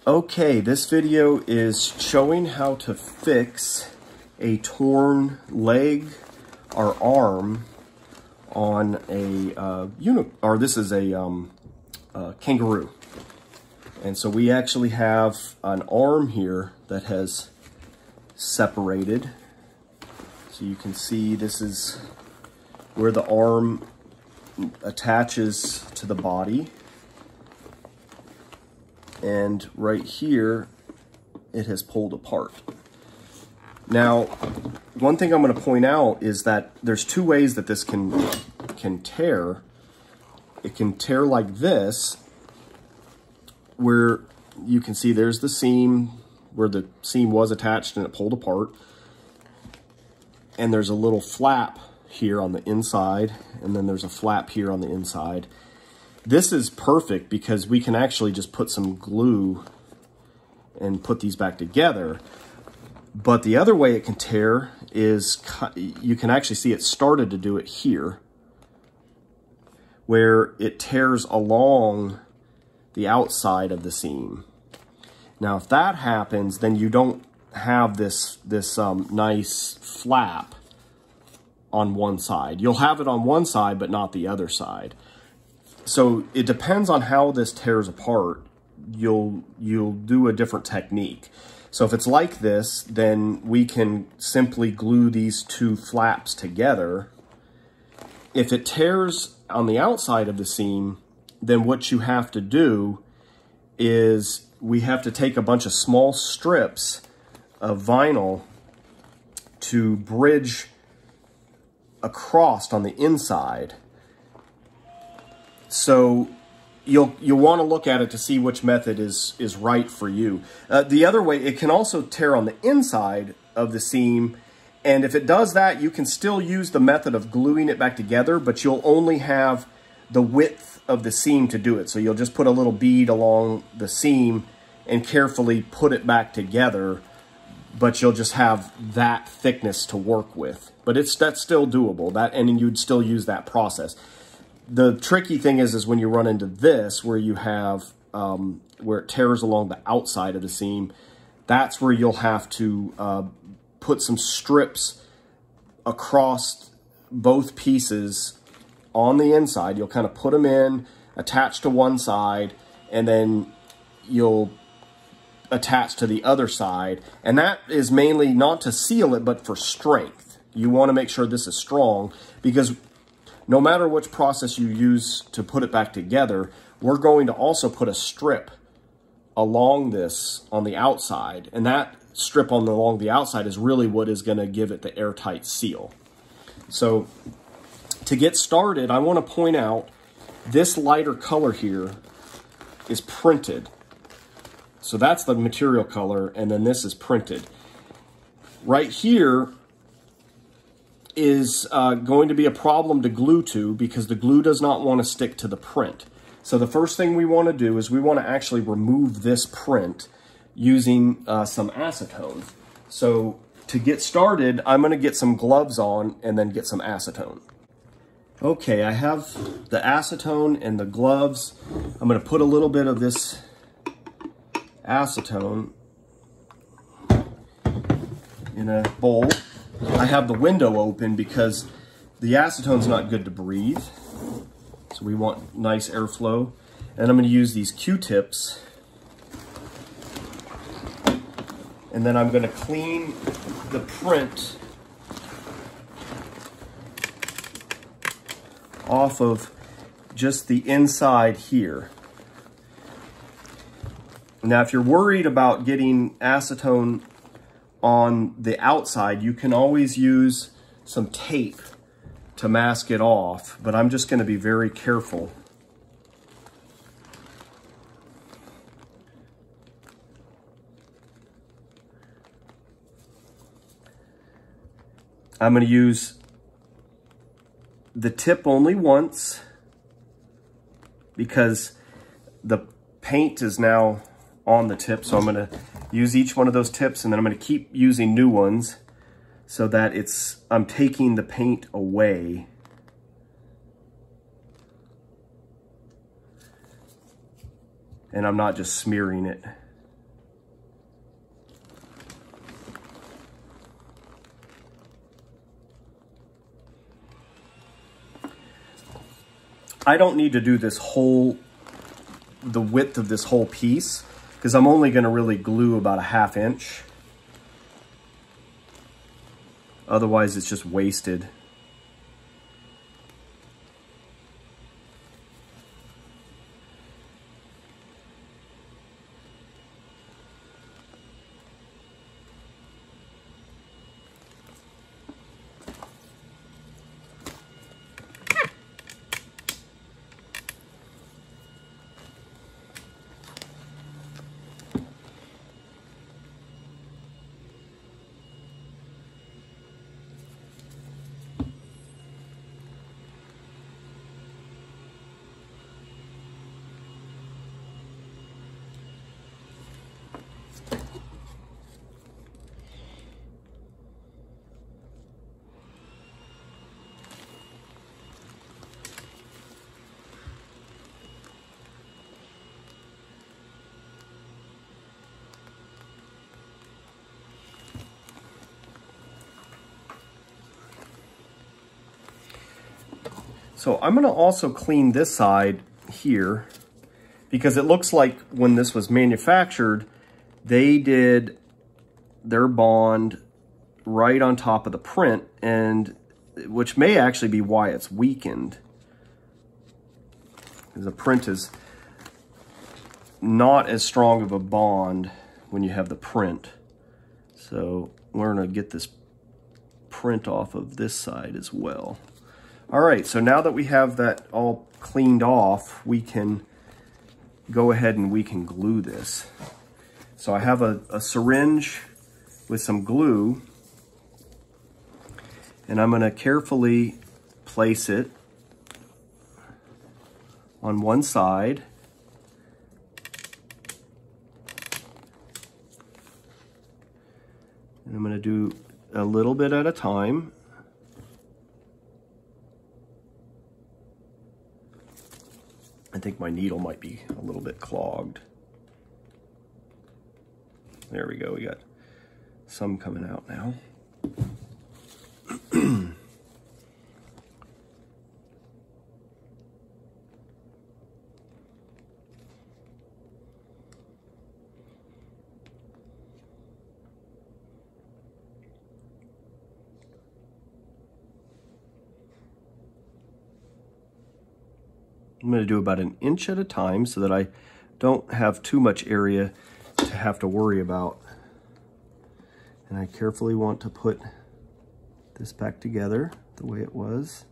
Okay, this video is showing how to fix a torn leg or arm on a this is a Kangaroo. And so we actually have an arm here that has separated. So you can see this is where the arm attaches to the body. And right here, it has pulled apart. Now, one thing I'm going to point out is that there's two ways that this can tear. It can tear like this, where you can see there's the seam, where the seam was attached and it pulled apart. And there's a little flap here on the inside, and then there's a flap here on the inside. This is perfect because we can actually just put some glue and put these back together. But the other way it can tear is, you can actually see it started to do it here, where it tears along the outside of the seam. Now, if that happens, then you don't have this nice flap on one side. You'll have it on one side, but not the other side. So it depends on how this tears apart. You'll do a different technique. So if it's like this, then we can simply glue these two flaps together. If it tears on the outside of the seam, then what you have to do is we have to take a bunch of small strips of vinyl to bridge across on the inside. So you'll want to look at it to see which method is right for you. The other way, it can also tear on the inside of the seam, and if it does that, you can still use the method of gluing it back together, but you'll only have the width of the seam to do it. So you'll just put a little bead along the seam and carefully put it back together, but you'll just have that thickness to work with. But that's still doable, and you'd still use that process. The tricky thing is when you run into this, where you have, where it tears along the outside of the seam, that's where you'll have to put some strips across both pieces on the inside. You'll kind of put them in, attach to one side, and then you'll attach to the other side. And that is mainly not to seal it, but for strength. You want to make sure this is strong, because no matter which process you use to put it back together, we're going to also put a strip along this on the outside. And that strip along the outside is really what is going to give it the airtight seal. So to get started, I want to point out this lighter color here is printed. So that's the material color, and then this is printed. Right here is going to be a problem to glue to, because the glue does not want to stick to the print. So the first thing we want to do is we want to actually remove this print using some acetone. So to get started, I'm going to get some gloves on and then get some acetone. Okay, I have the acetone and the gloves. I'm going to put a little bit of this acetone in a bowl. I have the window open because the acetone's not good to breathe. So we want nice airflow. And I'm going to use these Q-tips. And then I'm going to clean the print off of just the inside here. Now, if you're worried about getting acetone on the outside, you can always use some tape to mask it off, but I'm just going to be very careful. I'm going to use the tip only once, because the paint is now on the tip, so I'm going to use each one of those tips, and then I'm going to keep using new ones so that I'm taking the paint away. And I'm not just smearing it. I don't need to do this the width of this whole piece, because I'm only going to really glue about a 1/2 inch. Otherwise, it's just wasted. So I'm going to also clean this side here, because it looks like when this was manufactured, they did their bond right on top of the print, and which may actually be why it's weakened. The print is not as strong of a bond when you have the print. So we're going to get this print off of this side as well. All right, so now that we have that all cleaned off, we can go ahead and we can glue this. So I have a syringe with some glue, and I'm going to carefully place it on one side. And I'm going to do a little bit at a time. I think my needle might be a little bit clogged. There we go, we got some coming out now. I'm going to do about 1 inch at a time so that I don't have too much area to have to worry about. And I carefully want to put this back together the way it was.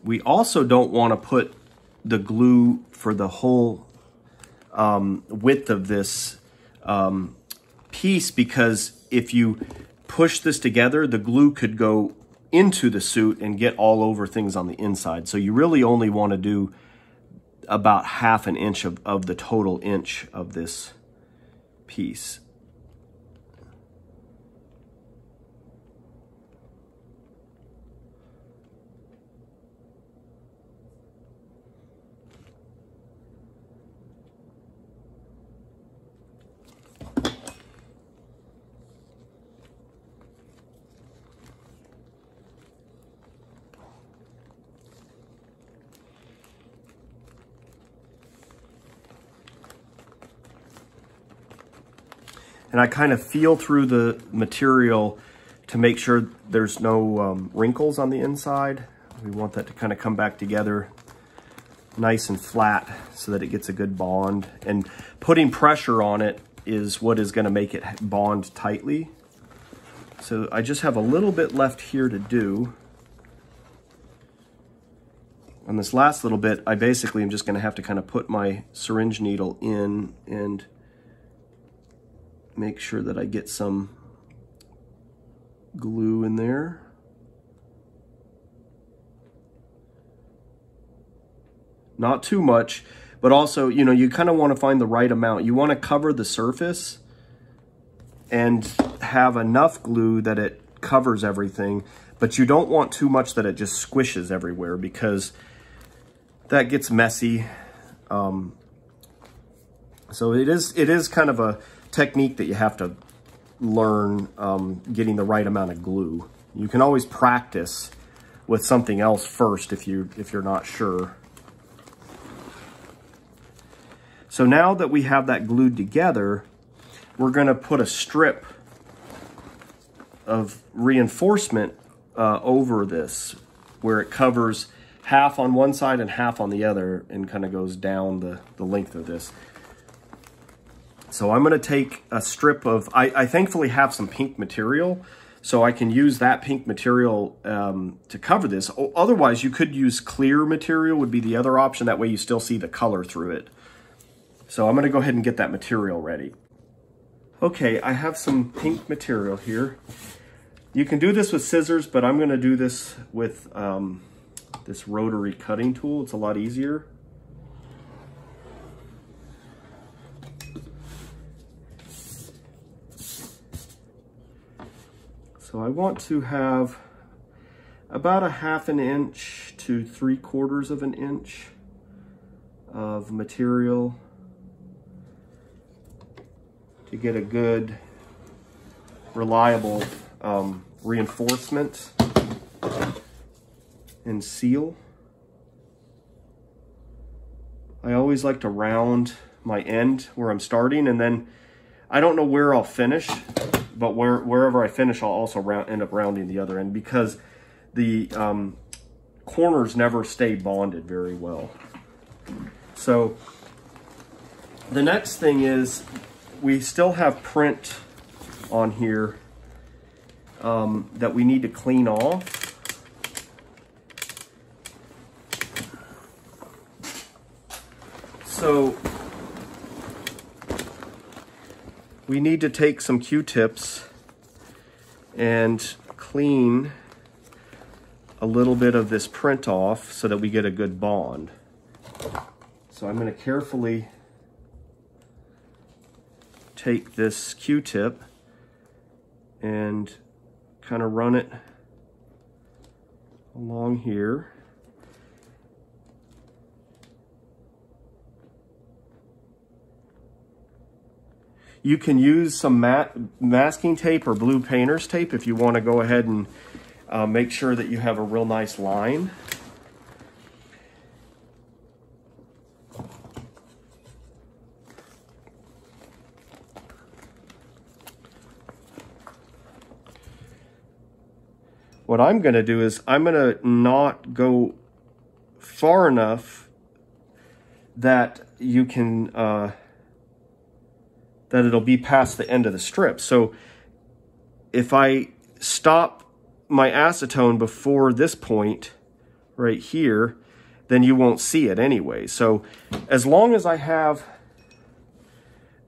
We also don't want to put the glue for the whole width of this piece, because if you push this together, the glue could go into the suit and get all over things on the inside. So you really only want to do about 1/2 inch of the total inch of this piece. And I kind of feel through the material to make sure there's no wrinkles on the inside. We want that to kind of come back together nice and flat so that it gets a good bond. And putting pressure on it is what is going to make it bond tightly. So I just have a little bit left here to do. On this last little bit, I basically am just going to have to kind of put my syringe needle in and make sure that I get some glue in there. Not too much, but also, you know, you kind of want to find the right amount. You want to cover the surface and have enough glue that it covers everything, but you don't want too much that it just squishes everywhere, because that gets messy. So it is kind of a technique that you have to learn, getting the right amount of glue. You can always practice with something else first if you're not sure. So now that we have that glued together, we're going to put a strip of reinforcement over this, where it covers half on one side and half on the other, and kind of goes down the length of this. So I'm going to take a strip of, I thankfully have some pink material, so I can use that pink material to cover this. Otherwise, you could use clear material, would be the other option. That way you still see the color through it. So I'm going to go ahead and get that material ready. Okay, I have some pink material here. You can do this with scissors, but I'm going to do this with this rotary cutting tool. It's a lot easier. So I want to have about a 1/2 inch to 3/4 of an inch of material to get a good, reliable reinforcement and seal. I always like to round my end where I'm starting, and then I don't know where I'll finish, but wherever I finish, I'll also end up rounding the other end, because the corners never stay bonded very well. So the next thing is, we still have print on here that we need to clean off. So we need to take some Q-tips and clean a little bit of this print off so that we get a good bond. So I'm going to carefully take this Q-tip and kind of run it along here. You can use some masking tape or blue painter's tape if you want to go ahead and make sure that you have a real nice line. What I'm going to do is I'm going to not go far enough that you can, that it'll be past the end of the strip. So if I stop my acetone before this point right here, then you won't see it anyway. So as long as I have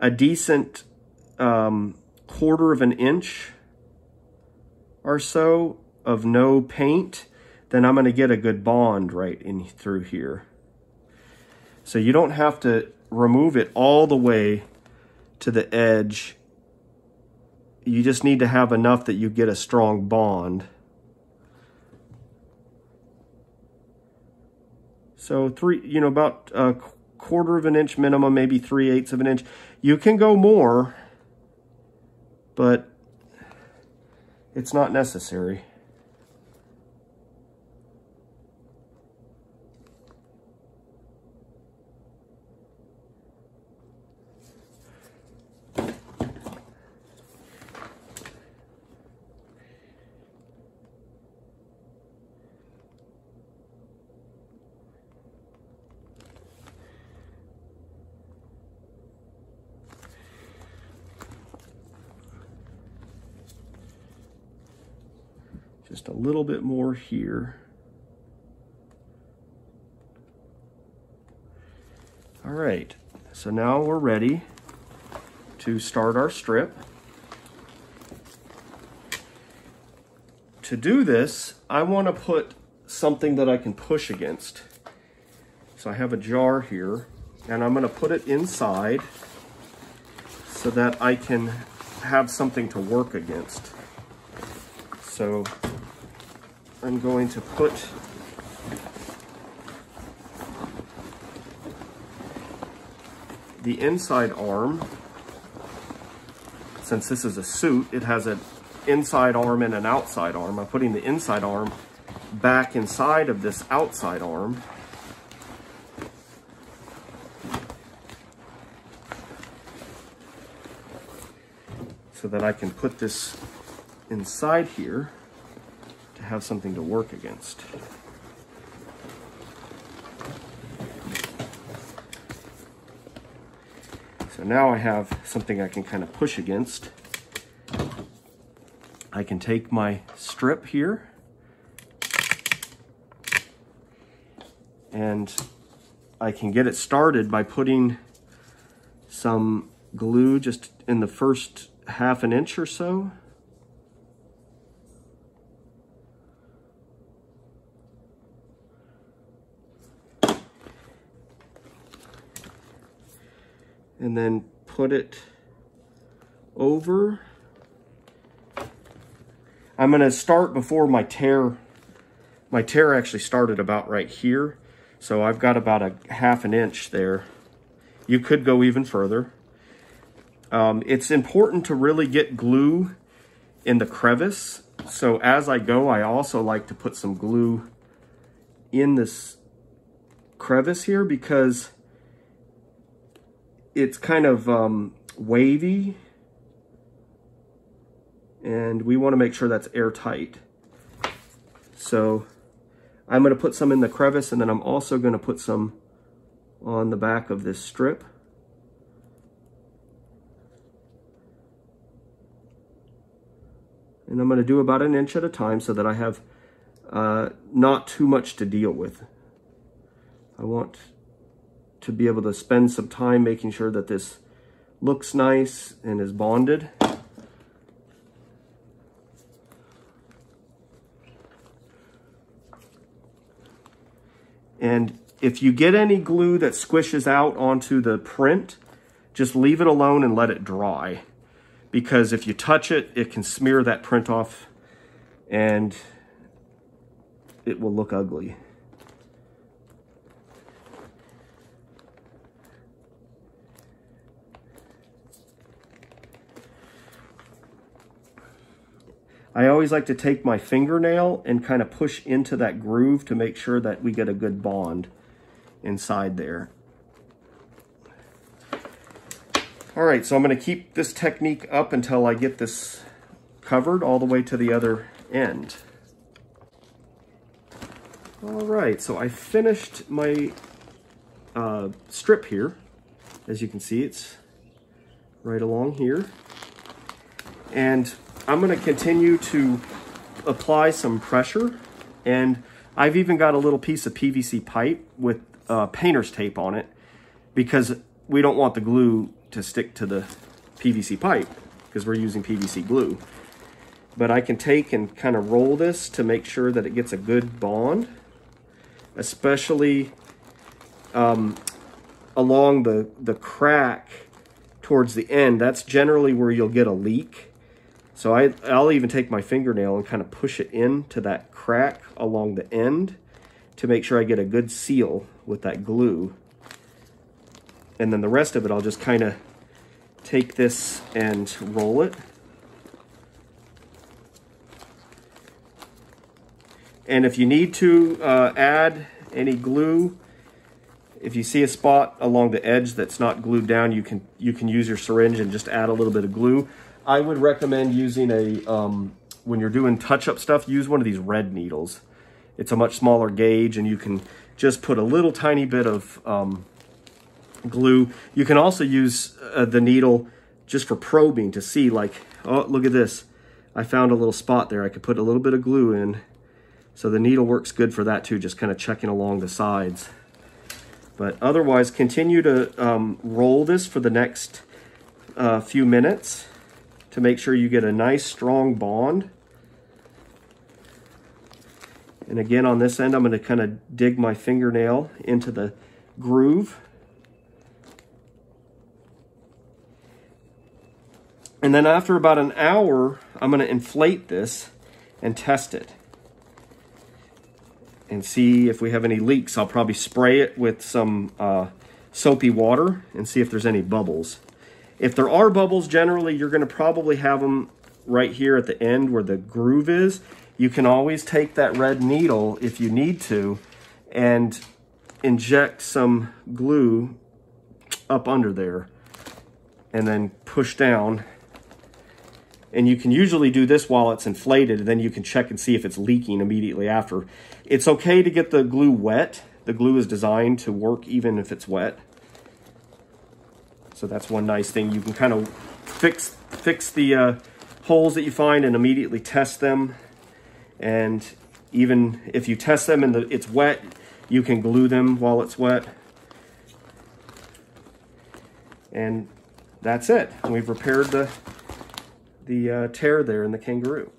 a decent 1/4 of an inch or so of no paint, then I'm going to get a good bond right in through here. So you don't have to remove it all the way to the edge. You just need to have enough that you get a strong bond. So about a 1/4 of an inch minimum, maybe 3/8 of an inch. You can go more, but it's not necessary. Just a little bit more here. All right, so now we're ready to start our strip. To do this, I want to put something that I can push against. So I have a jar here, and I'm going to put it inside so that I can have something to work against. So I'm going to put the inside arm. Since this is a suit, it has an inside arm and an outside arm. I'm putting the inside arm back inside of this outside arm. So that I can put this inside here to have something to work against. So now I have something I can kind of push against. I can take my strip here and I can get it started by putting some glue just in the first half an inch or so. And then put it over. I'm going to start before my tear. My tear actually started about right here. So I've got about a half an inch there. You could go even further. It's important to really get glue in the crevice. So as I go, I also like to put some glue in this crevice here because it's kind of wavy, and we want to make sure that's airtight. So I'm going to put some in the crevice, and then I'm also going to put some on the back of this strip. And I'm going to do about an inch at a time so that I have not too much to deal with. I want to be able to spend some time making sure that this looks nice and is bonded. And if you get any glue that squishes out onto the print, just leave it alone and let it dry. Because if you touch it, it can smear that print off and it will look ugly. I always like to take my fingernail and kind of push into that groove to make sure that we get a good bond inside there. All right, so I'm going to keep this technique up until I get this covered all the way to the other end. All right, so I finished my strip here. As you can see, it's right along here. And I'm going to continue to apply some pressure, and I've even got a little piece of PVC pipe with painter's tape on it because we don't want the glue to stick to the PVC pipe because we're using PVC glue. But I can take and kind of roll this to make sure that it gets a good bond, especially along the crack towards the end. That's generally where you'll get a leak. So I'll even take my fingernail and kind of push it into that crack along the end to make sure I get a good seal with that glue. And then the rest of it, I'll just kind of take this and roll it. And if you need to add any glue, if you see a spot along the edge that's not glued down, you can use your syringe and just add a little bit of glue. I would recommend using when you're doing touch-up stuff, use one of these red needles. It's a much smaller gauge, and you can just put a little tiny bit of glue. You can also use the needle just for probing to see, like, oh, look at this. I found a little spot there. I could put a little bit of glue in. So the needle works good for that too, just kind of checking along the sides. But otherwise, continue to roll this for the next few minutes to make sure you get a nice strong bond. And again, on this end, I'm going to kind of dig my fingernail into the groove And then after about an hour, I'm going to inflate this and test it and see if we have any leaks. I'll probably spray it with some soapy water and see if there's any bubbles. If there are bubbles, generally you're going to probably have them right here at the end where the groove is. You can always take that red needle if you need to and inject some glue up under there and then push down. And you can usually do this while it's inflated, and then you can check and see if it's leaking immediately after. It's okay to get the glue wet. The glue is designed to work even if it's wet. So that's one nice thing. You can kind of fix the holes that you find and immediately test them. And even if you test them and it's wet, you can glue them while it's wet. And that's it. We've repaired the tear there in the Kangaroo.